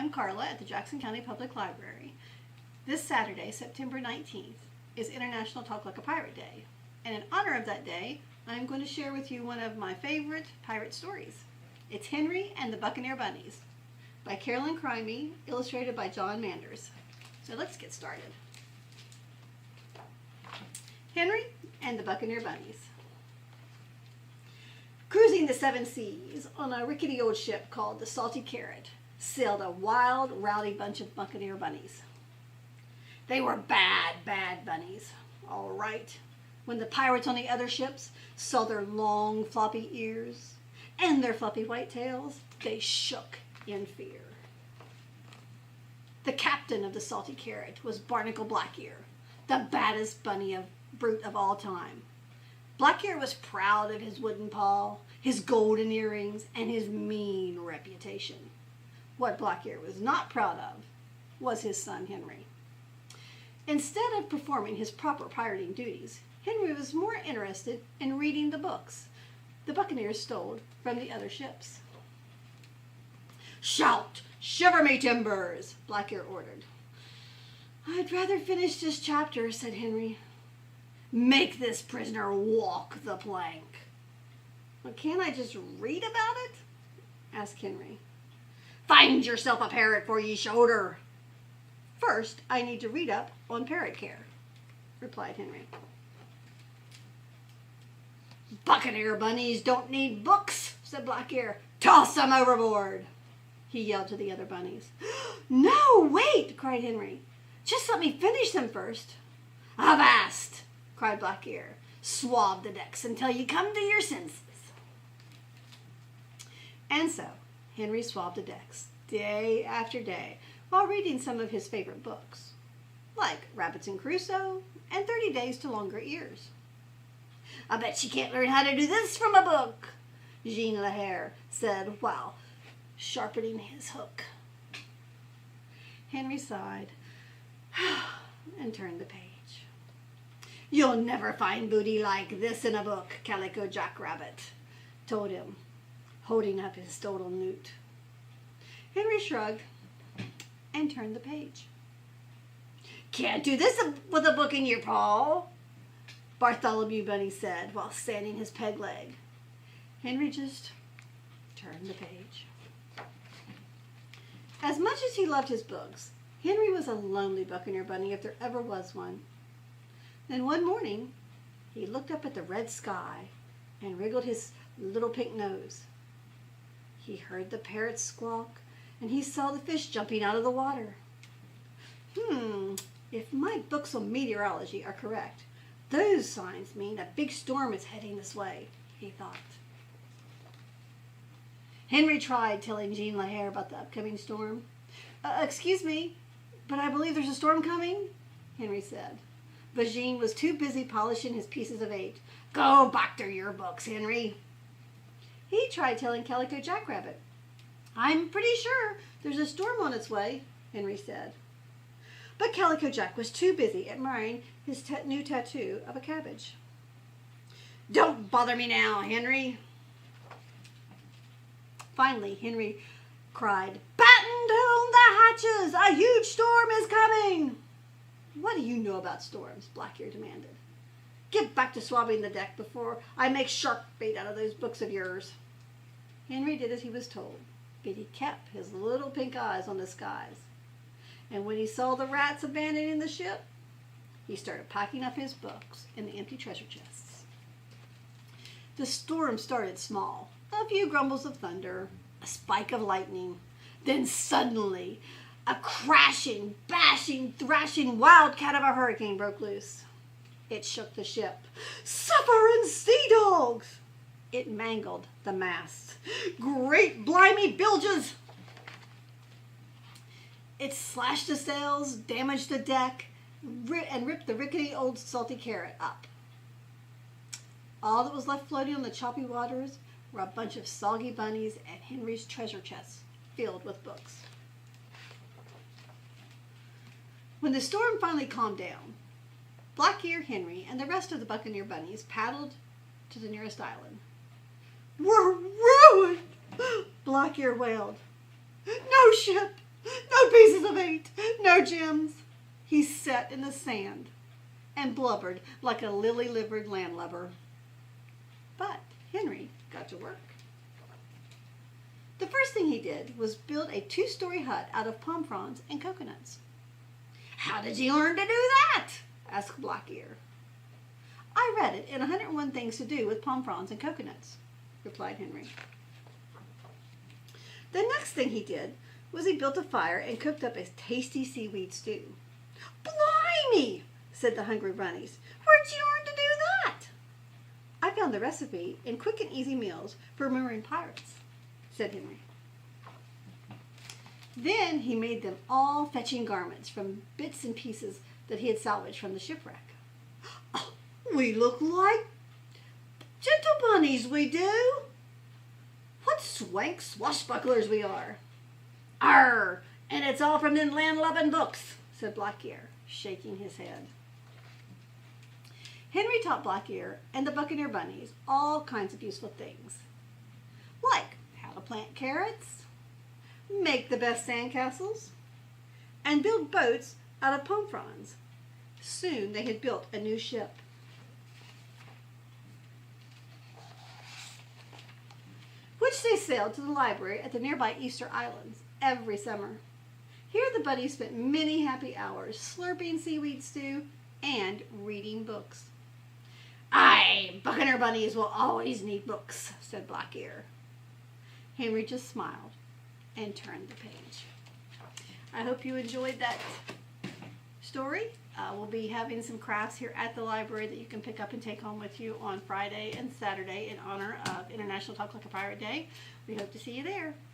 I'm Carla at the Jackson County Public Library. This Saturday, September 19th, is International Talk Like a Pirate Day. And in honor of that day, I'm going to share with you one of my favorite pirate stories. It's Henry and the Buccaneer Bunnies by Carolyn Crimey, illustrated by John Manders. So let's get started. Henry and the Buccaneer Bunnies. Cruising the seven seas on a rickety old ship called the Salty Carrot sailed a wild, rowdy bunch of buccaneer bunnies. They were bad bunnies, all right. When the pirates on the other ships saw their long, floppy ears and their fluffy white tails, they shook in fear. The captain of the Salty Carrot was Barnacle Blackear, the baddest brute of all time. Blackear was proud of his wooden paw, his golden earrings, and his mean reputation. What Blackear was not proud of was his son Henry. Instead of performing his proper pirating duties, Henry was more interested in reading the books the buccaneers stole from the other ships. "Shout! Shiver me timbers!" Blackear ordered. "I'd rather finish this chapter," said Henry. "Make this prisoner walk the plank." "Well, can't I just read about it?" asked Henry. "Find yourself a parrot for ye shoulder." "First, I need to read up on parrot care," replied Henry. "Buccaneer bunnies don't need books," said Blackear. "Toss them overboard," he yelled to the other bunnies. "No, wait," cried Henry. "Just let me finish them first." "Avast!" cried Blackear. "Swab the decks until you come to your senses." And so Henry swabbed the decks day after day while reading some of his favorite books, like Robinson Crusoe and 30 Days to Longer Ears. "I bet she can't learn how to do this from a book," Jean Le Hare said while sharpening his hook. Henry sighed and turned the page. "You'll never find booty like this in a book," Calico Jackrabbit told him, holding up his stolen newt. Henry shrugged and turned the page. "Can't do this with a book in your paw," Bartholomew Bunny said while standing his peg leg. Henry just turned the page. As much as he loved his books, Henry was a lonely Buccaneer Bunny if there ever was one. Then one morning, he looked up at the red sky and wriggled his little pink nose. He heard the parrots squawk, and he saw the fish jumping out of the water. If my books on meteorology are correct, those signs mean a big storm is heading this way, he thought. Henry tried telling Jean Le Hare about the upcoming storm. Excuse me, but I believe there's a storm coming," Henry said. But Jean was too busy polishing his pieces of 8. "Go back to your books, Henry." He tried telling Calico Jackrabbit. "I'm pretty sure there's a storm on its way," Henry said. But Calico Jack was too busy admiring his new tattoo of a cabbage. "Don't bother me now, Henry." Finally, Henry cried, "Batten down the hatches! A huge storm is coming!" "What do you know about storms?" Blackear demanded. "Get back to swabbing the deck before I make shark bait out of those books of yours." Henry did as he was told, but he kept his little pink eyes on the skies. And when he saw the rats abandoning the ship, he started packing up his books in the empty treasure chests. The storm started small. A few grumbles of thunder, a spike of lightning. Then suddenly, a crashing, bashing, thrashing wildcat of a hurricane broke loose. It shook the ship. "Suffering sea dogs!" It mangled the masts. "Great blimey bilges!" It slashed the sails, damaged the deck, and ripped the rickety old Salty Carrot up. All that was left floating on the choppy waters were a bunch of soggy bunnies and Henry's treasure chests filled with books. When the storm finally calmed down, Blackear, Henry, and the rest of the Buccaneer Bunnies paddled to the nearest island. "We're ruined!" Blackear wailed. "No ship, No pieces of eight, no gems. He sat in the sand and blubbered like a lily-livered landlubber. But Henry got to work. The first thing he did was build a 2-story hut out of palm fronds and coconuts. How did you learn to do that? Asked Blackear. I read it in 101 Things to Do with Palm Fronds and Coconuts, replied Henry. The next thing he did was he built a fire and cooked up a tasty seaweed stew. Blimey, said the hungry bunnies. Where'd you learn to do that? I found the recipe in Quick and Easy Meals for Marine Pirates, said Henry. Then he made them all fetching garments from bits and pieces that he had salvaged from the shipwreck. Oh, we look like gentle bunnies, we do. What swank swashbucklers we are. Arr, and it's all from them land-loving books, said Blackear, shaking his head. Henry taught Blackear and the Buccaneer bunnies all kinds of useful things, like how to plant carrots, make the best sandcastles, and build boats out of palm fronds. Soon they had built a new ship. Which they sailed to the library at the nearby Easter Islands every summer. Here the bunnies spent many happy hours slurping seaweed stew and reading books. Aye, Buccaneer bunnies will always need books, said Blackear. Henry just smiled and turned the page. I hope you enjoyed that story. We'll be having some crafts here at the library that you can pick up and take home with you on Friday and Saturday in honor of International Talk Like a Pirate Day. We hope to see you there.